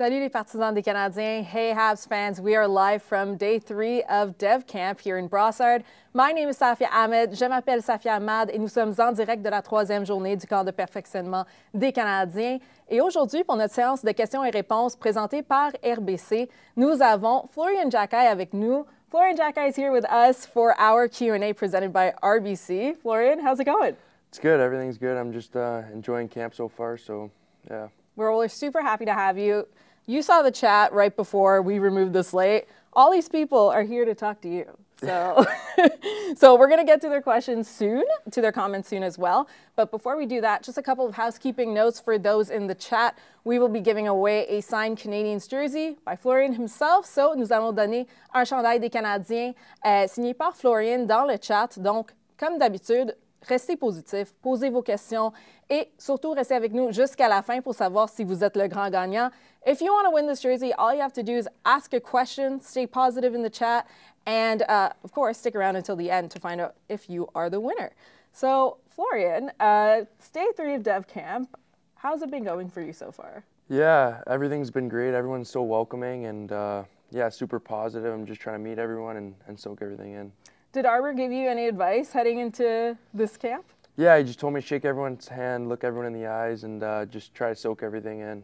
Salut les partisans des Canadiens. Hey Habs fans, we are live from day 3 of Dev Camp here in Brossard. My name is Safia Ahmed, je m'appelle Safia Ahmad et nous sommes en direct de la 3e journée du camp de perfectionnement des Canadiens. Et aujourd'hui, pour notre séance de questions et réponses présentée par RBC, nous avons Florian Xhekaj avec nous. Florian Xhekaj is here with us for our Q&A presented by RBC. Florian, how's it going? It's good, everything's good. I'm just enjoying camp so far, so yeah. We're super happy to have you. You saw the chat right before we removed the slate. All these people are here to talk to you. So, so we're going to get to their questions soon, to their comments soon as well. But before we do that, just a couple of housekeeping notes for those in the chat. We will be giving away a signed Canadiens jersey by Florian himself. So, nous allons donner un chandail des Canadiens signé par Florian dans le chat. Donc, comme d'habitude, restez positifs, posez vos questions et surtout restez avec nous jusqu'à la fin pour savoir si vous êtes le grand gagnant. If you want to win this jersey, all you have to do is ask a question, stay positive in the chat, and of course, stick around until the end to find out if you are the winner. So, Florian, it's day 3 of Dev Camp. How's it been going for you so far? Yeah, everything's been great. Everyone's so welcoming and yeah, super positive. I'm just trying to meet everyone and soak everything in. Did Arber give you any advice heading into this camp? Yeah, he just told me to shake everyone's hand, look everyone in the eyes, and just try to soak everything in.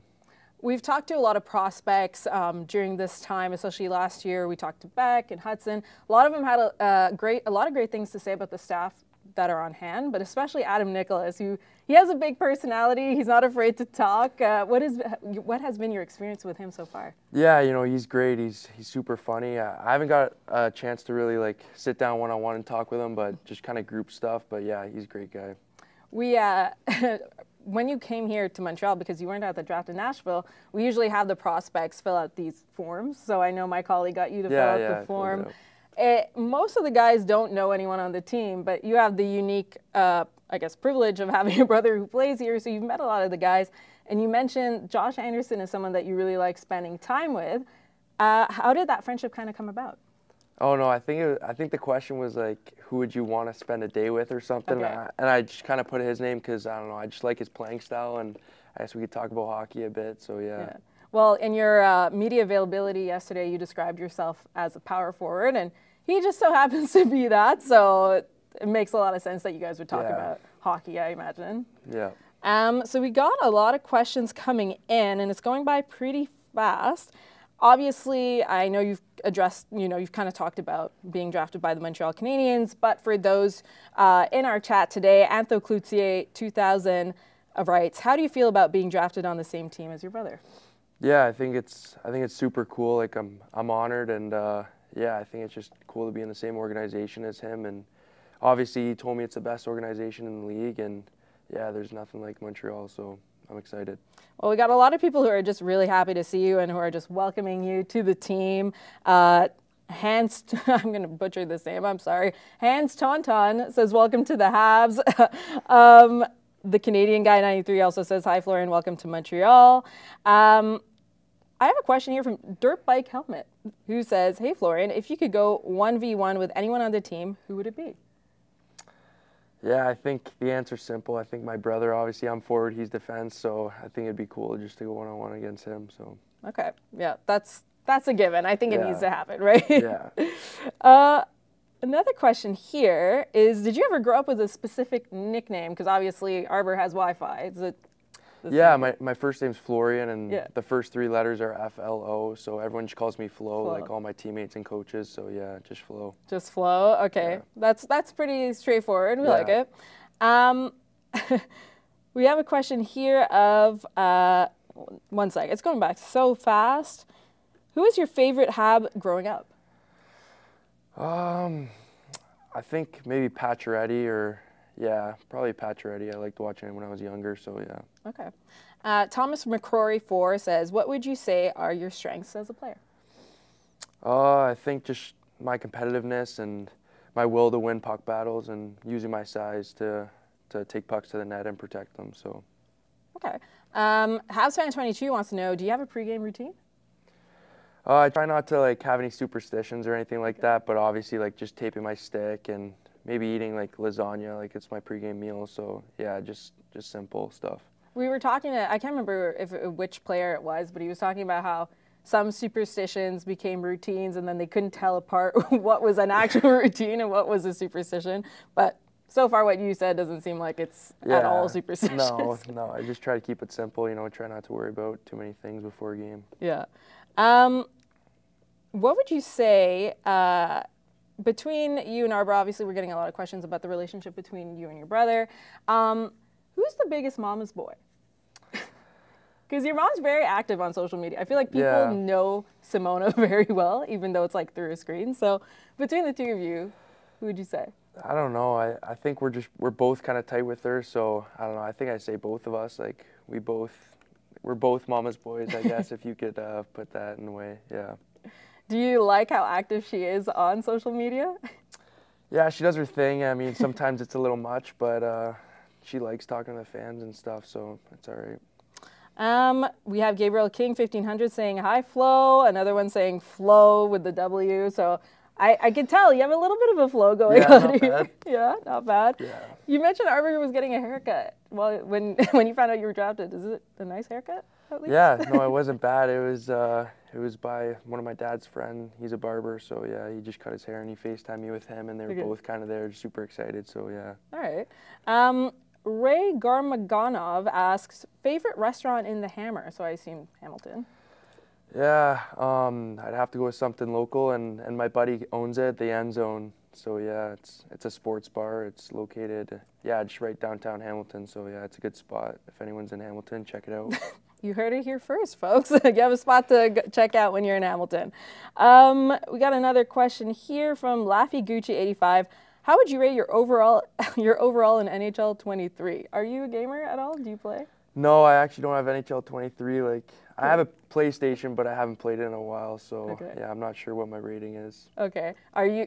We've talked to a lot of prospects during this time, especially last year. We talked to Beck and Hudson. A lot of them had a lot of great things to say about the staff that are on hand, but especially Adam Nicholas, he has a big personality. He's not afraid to talk. What has been your experience with him so far? Yeah, you know, he's great. He's super funny. I haven't got a chance to really like sit down one-on-one and talk with him, but just kind of group stuff. But yeah, he's a great guy. We when you came here to Montreal, because you weren't at the draft in Nashville, we usually have the prospects fill out these forms. So I know my colleague got you to fill out the form. Most of the guys don't know anyone on the team, but you have the unique, I guess, privilege of having a brother who plays here. So you've met a lot of the guys. And you mentioned Josh Anderson is someone that you really like spending time with. How did that friendship kind of come about? Oh no, I think the question was like, who would you want to spend a day with or something? Okay. And I just kind of put his name because I don't know, I just like his playing style, and I guess we could talk about hockey a bit. So yeah. Well, in your media availability yesterday, you described yourself as a power forward, and he just so happens to be that. So it makes a lot of sense that you guys would talk about hockey, I imagine. Yeah. So we got a lot of questions coming in, and it's going by pretty fast. Obviously, I know you've addressed, you've kind of talked about being drafted by the Montreal Canadiens, but for those in our chat today, Antho Cloutier, 2000, writes, how do you feel about being drafted on the same team as your brother? Yeah, I think it's super cool. Like I'm honored, and yeah, I think it's just cool to be in the same organization as him. And obviously, he told me it's the best organization in the league, and yeah, there's nothing like Montreal, so I'm excited. Well, we got a lot of people who are just really happy to see you and who are just welcoming you to the team. Hans, I'm going to butcher this name, I'm sorry. Hans Tauntaun says, welcome to the Habs. The Canadian Guy 93 also says, hi, Florian, welcome to Montreal. I have a question here from Dirt Bike Helmet, who says, hey, Florian, if you could go 1v1 with anyone on the team, who would it be? Yeah, I think the answer's simple. I think my brother, obviously I'm forward, he's defense, so I think it'd be cool just to go one-on-one against him. So. Okay, yeah, that's a given. I think it needs to happen, right? Yeah. Another question here is, did you ever grow up with a specific nickname? Because obviously Arber has Wi-Fi. Is it? Yeah, my first name's Florian, and the first 3 letters are F-L-O, so everyone just calls me Flo, like all my teammates and coaches, so yeah, just Flo. Just Flo, okay. Yeah. That's pretty straightforward, we like it. We have a question here of, one sec, it's going back so fast. Who is your favorite Hab growing up? I think maybe Pacioretty or... Yeah, probably Pacioretty. I liked watching him when I was younger, so yeah. Okay. Thomas McCrory 4 says, what would you say are your strengths as a player? I think just my competitiveness and my will to win puck battles and using my size to take pucks to the net and protect them. So. Okay. Habs fan 22 wants to know, do you have a pregame routine? I try not to like have any superstitions or anything like that, but obviously like just taping my stick and maybe eating like lasagna, like it's my pregame meal. So yeah, just simple stuff. We were talking to, I can't remember which player it was, but he was talking about how some superstitions became routines and then they couldn't tell apart what was an actual routine and what was a superstition. But so far what you said doesn't seem like it's at all superstitious. No, I just try to keep it simple, try not to worry about too many things before a game. Yeah. What would you say, between you and Arber, obviously we're getting a lot of questions about the relationship between you and your brother. Who's the biggest mama's boy? Because your mom's very active on social media. I feel like people know Simona very well, even though it's like through a screen. So between the two of you, who would you say? I don't know. I think we're both kind of tight with her. So I don't know. I think I say both of us. Like we're both mama's boys, I guess, if you could put that in a way. Yeah. Do you like how active she is on social media? Yeah, she does her thing. I mean, sometimes it's a little much, but she likes talking to the fans and stuff, so it's all right. We have Gabriel King 1500 saying hi Flo, another one saying Flo with the W. So I can tell you have a little bit of a flow going on not here. Bad. Yeah, not bad. Yeah. You mentioned Arber was getting a haircut. Well, when you found out you were drafted, is it a nice haircut at least? Yeah, no, it wasn't bad. It was by one of my dad's friend. He's a barber, so yeah, he just cut his hair and he FaceTimed me with him, and they were both kind of there, super excited. So yeah. All right. Ray Garmaganov asks, favorite restaurant in the Hammer? So I assume Hamilton. Yeah, I'd have to go with something local, and my buddy owns it, the End Zone. So yeah, it's a sports bar. It's located, just right downtown Hamilton. So yeah, it's a good spot. If anyone's in Hamilton, check it out. You heard it here first, folks. You have a spot to check out when you're in Hamilton. We got another question here from Laffy Gucci 85. How would you rate your overall in NHL 23? Are you a gamer at all? Do you play? No, I actually don't have NHL 23. Like, I have a PlayStation, but I haven't played it in a while. So yeah, I'm not sure what my rating is. Okay.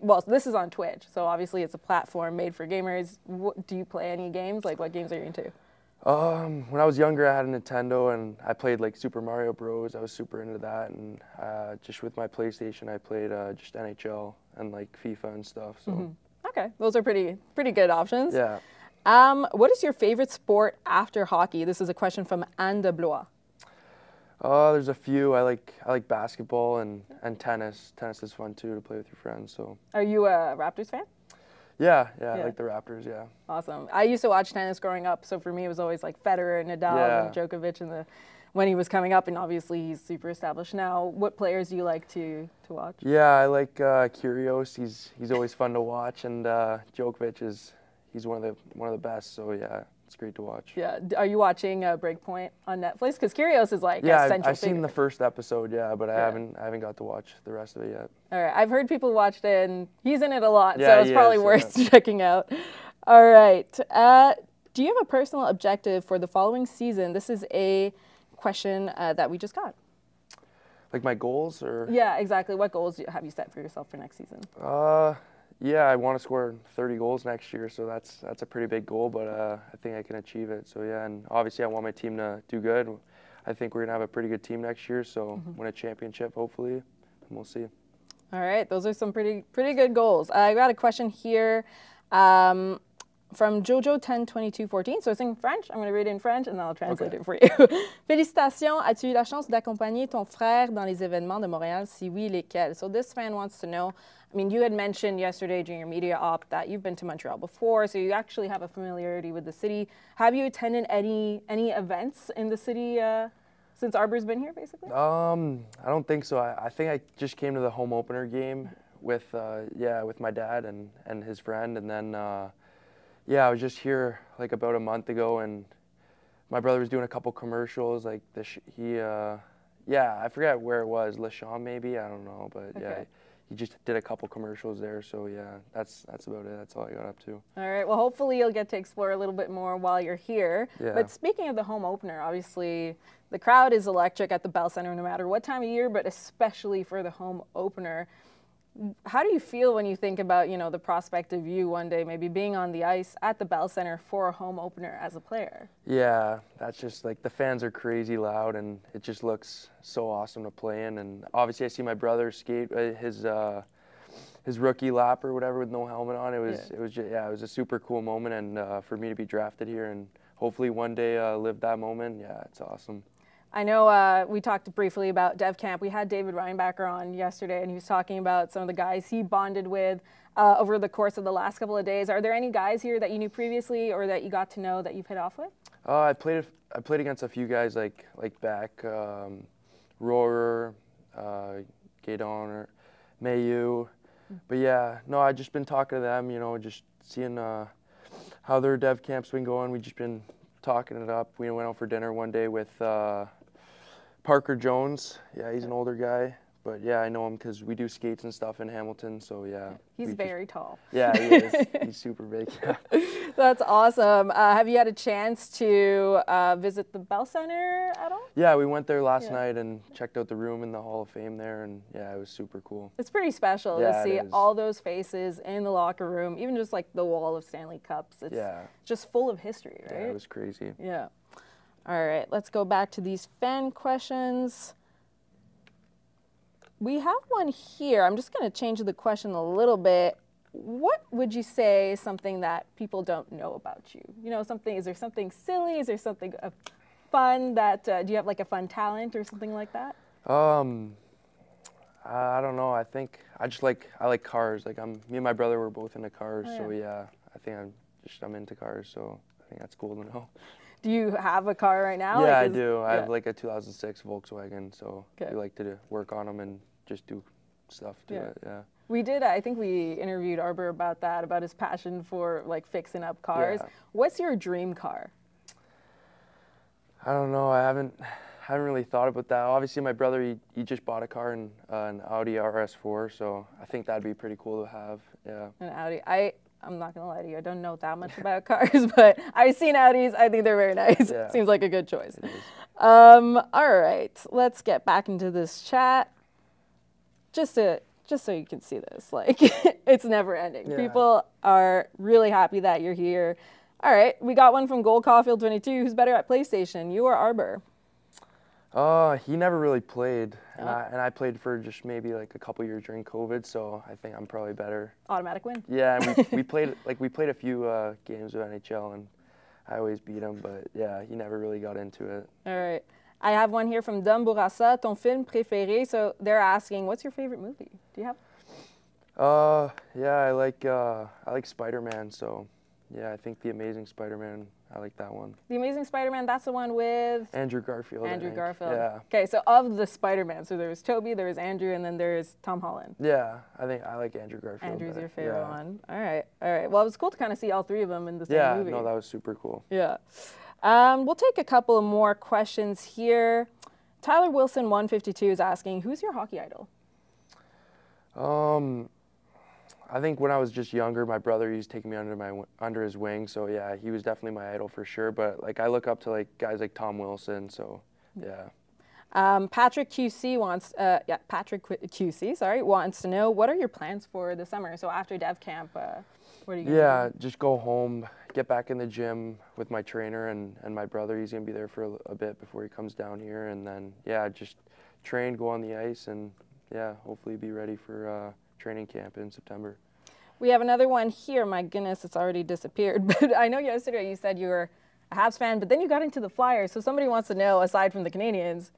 Well, this is on Twitch, so obviously it's a platform made for gamers. Do you play any games? Like, what games are you into? When I was younger, I had a Nintendo, and I played like Super Mario Bros. I was super into that, and just with my PlayStation, I played just NHL and like FIFA and stuff. So. Okay, those are pretty good options. Yeah. What is your favorite sport after hockey? This is a question from Anne de Blois. There's a few. I like basketball and tennis. Tennis is fun too to play with your friends. So. Are you a Raptors fan? Yeah, I like the Raptors, yeah. Awesome. I used to watch tennis growing up, so for me it was always like Federer, Nadal, and Djokovic when he was coming up, and obviously he's super established now. What players do you like to watch? Yeah, I like Kyrgios. He's always fun to watch, and Djokovic he's one of the best, so yeah. It's great to watch. Yeah. Are you watching Breakpoint on Netflix? Because Kyrgios is like a central I've seen the first episode, but I haven't got to watch the rest of it yet. All right. I've heard people watched it, and he's in it a lot, so it's probably worth checking out. All right. Do you have a personal objective for the following season? This is a question that we just got. Like my goals, or? Yeah, exactly. What goals have you set for yourself for next season? Yeah, I want to score 30 goals next year, so that's a pretty big goal, but I think I can achieve it. So yeah, and obviously I want my team to do good. I think we're going to have a pretty good team next year, so win a championship hopefully, and we'll see. All right, those are some pretty good goals. I got a question here from Jojo102214. So it's in French. I'm going to read it in French and then I'll translate it for you. Félicitations. As-tu eu la chance d'accompagner ton frère dans les événements de Montréal? Si oui, lesquels? So this fan wants to know, I mean, you had mentioned yesterday during your media op that you've been to Montreal before, so you actually have a familiarity with the city. Have you attended any events in the city since Arber's been here, basically? I don't think so. I think I just came to the home opener game with my dad and his friend, and then I was just here like about a month ago, and my brother was doing a couple commercials, like I forget where it was, Le Champ maybe, I don't know, but yeah. He just did a couple commercials there, so yeah, that's about it. That's all I got up to. All right, well, hopefully you'll get to explore a little bit more while you're here. Yeah. But speaking of the home opener, obviously the crowd is electric at the Bell Center no matter what time of year, but especially for the home opener. How do you feel when you think about, the prospect of you one day maybe being on the ice at the Bell Center for a home opener as a player? Yeah, that's just like the fans are crazy loud, and it just looks so awesome to play in. And obviously I see my brother skate his rookie lap or whatever with no helmet on. It was a super cool moment, and for me to be drafted here, and hopefully one day live that moment. Yeah, it's awesome. I know we talked briefly about Dev Camp. We had David Reinbacher on yesterday, and he was talking about some of the guys he bonded with over the course of the last couple of days. Are there any guys here that you knew previously or that you got to know that you've hit off with? I played against a few guys like Beck, Rohrer, Gaydon, Mayu. But yeah, no, I've just been talking to them, just seeing how their Dev Camp's been going. We've just been talking it up. We went out for dinner one day with Parker Jones. Yeah, he's an older guy. But yeah, I know him because we do skates and stuff in Hamilton, so yeah. He's very tall. Yeah, he is. He's super big. That's awesome. Have you had a chance to visit the Bell Center at all? Yeah, we went there last night and checked out the room in the Hall of Fame there, and yeah, it was super cool. It's pretty special to see all those faces in the locker room, even just like the wall of Stanley Cups. It's just full of history, right? Yeah, it was crazy. Yeah. All right, let's go back to these fan questions. We have one here. I'm just going to change the question a little bit. What would you say is something that people don't know about you? Is there something silly? Is there something fun that, do you have like a fun talent or something like that? I don't know. I think I like cars. Like me and my brother were both into cars. Oh, yeah. So yeah, I think I'm into cars. So I think that's cool to know. Do you have a car right now? Yeah, I do. I have like a 2006 Volkswagen. So we like to work on them and just do stuff to it. Yeah. We did. I think we interviewed Arber about that, about his passion for like fixing up cars. Yeah. What's your dream car? I don't know. I haven't really thought about that. Obviously, my brother he just bought a car in an Audi RS4, so I think that'd be pretty cool to have. Yeah. An Audi. I'm not gonna lie to you. I don't know that much about cars, but I've seen Audis. I think they're very nice. Yeah. Seems like a good choice. All right. Let's get back into this chat. Just so you can see this, like it's never ending. Yeah. People are really happy that you're here. All right, we got one from Gold Caulfield 22. Who's better at PlayStation, you or Arber? He never really played, and I played for just maybe like a couple years during COVID, so I think I'm probably better. Automatic win. Yeah, and we played a few games of NHL, and I always beat him, but yeah, he never really got into it. All right. I have one here from Dom Bourassa, ton film préféré. So they're asking, what's your favorite movie? Do you have? Yeah, I like Spider-Man. So yeah, I think The Amazing Spider-Man. I like that one. The Amazing Spider-Man. That's the one with Andrew Garfield. Andrew Garfield. Yeah. Okay, so of the Spider-Man, so there was Tobey, there was Andrew, and then there's Tom Holland. Yeah, I think I like Andrew Garfield. Andrew's your favorite one. All right. Well, it was cool to kind of see all three of them in the same movie. Yeah, no, that was super cool. Yeah. We'll take a couple of more questions here. Tyler Wilson 152 is asking, who's your hockey idol? I think when I was just younger, my brother used to take me under his wing. So yeah, he was definitely my idol for sure. But like I look up to like guys like Tom Wilson. So yeah. Patrick QC wants to know, what are your plans for the summer? So after Dev Camp, what are you gonna do? Just go home, get back in the gym with my trainer and my brother. He's gonna be there for a bit before he comes down here, and then just train, go on the ice, and hopefully be ready for training camp in September. We have another one here. My goodness, it's already disappeared. But I know yesterday you said you were a Habs fan, but then you got into the Flyers. So somebody wants to know, aside from the Canadiens,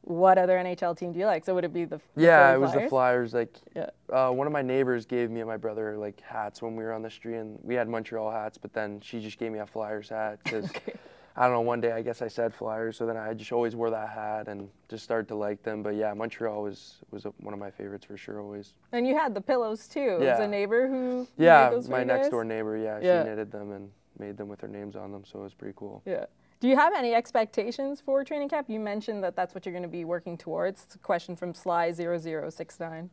what other NHL team do you like? So would it be the it was the Flyers. Like, one of my neighbors gave me and my brother like hats when we were on the street, and we had Montreal hats, but then she just gave me a Flyers hat because I don't know, one day I guess I said Flyers, so then I just always wore that hat and just started to like them. But yeah, Montreal was one of my favorites for sure, always. And you had the pillows too. Yeah. It was a neighbor who made those for my you next guys? door neighbor. Yeah, she knitted them and made them with her names on them, so it was pretty cool. Yeah. Do you have any expectations for training camp? You mentioned that that's what you're going to be working towards. It's a question from Sly0069.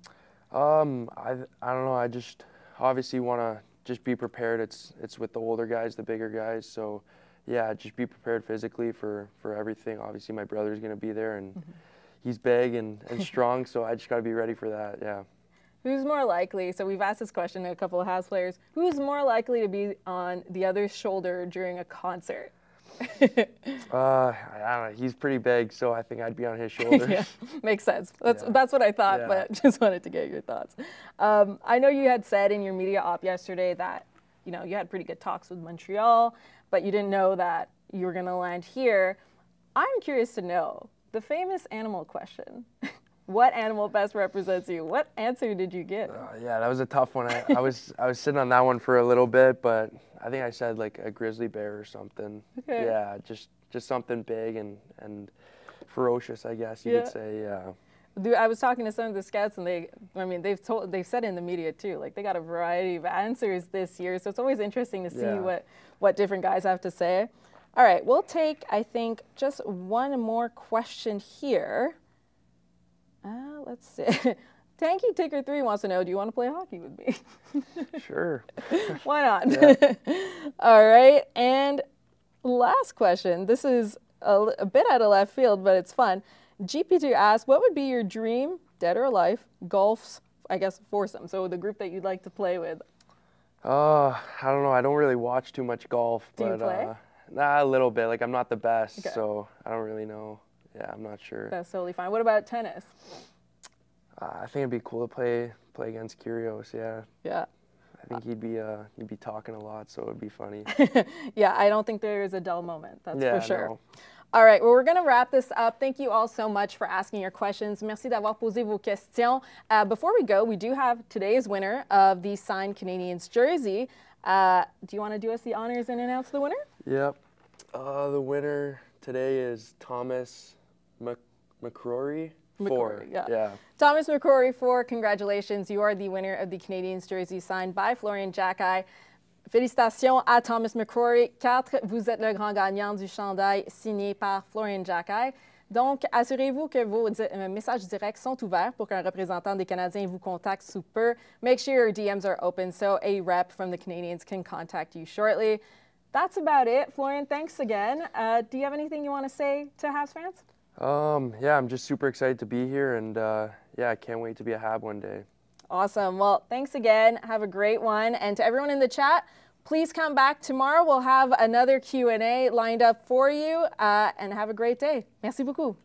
I don't know. I just obviously want to just be prepared. It's with the older guys, the bigger guys. So yeah, just be prepared physically for everything. Obviously, my brother's going to be there, and he's big and strong. So I just got to be ready for that. Yeah. Who's more likely? So we've asked this question to a couple of Habs players. Who's more likely to be on the other's shoulder during a concert? I don't know. He's pretty big, so I think I'd be on his shoulders. Yeah, makes sense. That's what I thought, but just wanted to get your thoughts. I know you had said in your media op yesterday that you had pretty good talks with Montreal, but you didn't know that you're going to land here. I'm curious to know the famous animal question. What animal best represents you? What answer did you get? Yeah, that was a tough one. I was sitting on that one for a little bit, but I think I said like a grizzly bear or something. Okay. Yeah, just something big and ferocious, I guess you could say. Yeah. Dude, I was talking to some of the scouts, and they've said in the media too, like they got a variety of answers this year. So it's always interesting to see what different guys have to say. All right, we'll take, I think, just one more question here. Let's see. Tanky Ticker 3 wants to know, do you want to play hockey with me? Sure. Why not? Yeah. All right, and last question. This is a bit out of left field, but it's fun. GP2 asks, what would be your dream, dead or alive, golf's, I guess, foursome? So the group that you'd like to play with. I don't know. I don't really watch too much golf. Do you play? Nah, a little bit. Like, I'm not the best, okay. So I don't really know. Yeah, I'm not sure. That's totally fine. What about tennis? I think it'd be cool to play against Kyrgios. Yeah. Yeah. I think he'd be talking a lot, so it'd be funny. Yeah, I don't think there is a dull moment. That's for sure. No. All right, well, we're going to wrap this up. Thank you all so much for asking your questions. Merci d'avoir posé vos questions. Before we go, we do have today's winner of the signed Canadiens jersey. Do you want to do us the honors and announce the winner? Yep. The winner today is Thomas McCrory. Yeah. Thomas McCrory 4, congratulations. You are the winner of the Canadiens jersey signed by Florian Xhekaj. Félicitations à Thomas McCrory. 4, vous êtes le grand gagnant du chandail signé par Florian Xhekaj. Donc, assurez-vous que vos messages directs sont ouverts pour qu'un représentant des Canadiens vous contacte sous peu. Make sure your DMs are open so a rep from the Canadiens can contact you shortly. That's about it. Florian, thanks again. Do you have anything you want to say to Habs fans? Yeah, I'm just super excited to be here, and yeah, I can't wait to be a Hab one day. Awesome. Well, thanks again. Have a great one. And to everyone in the chat, please come back tomorrow. We'll have another Q&A lined up for you, and have a great day. Merci beaucoup.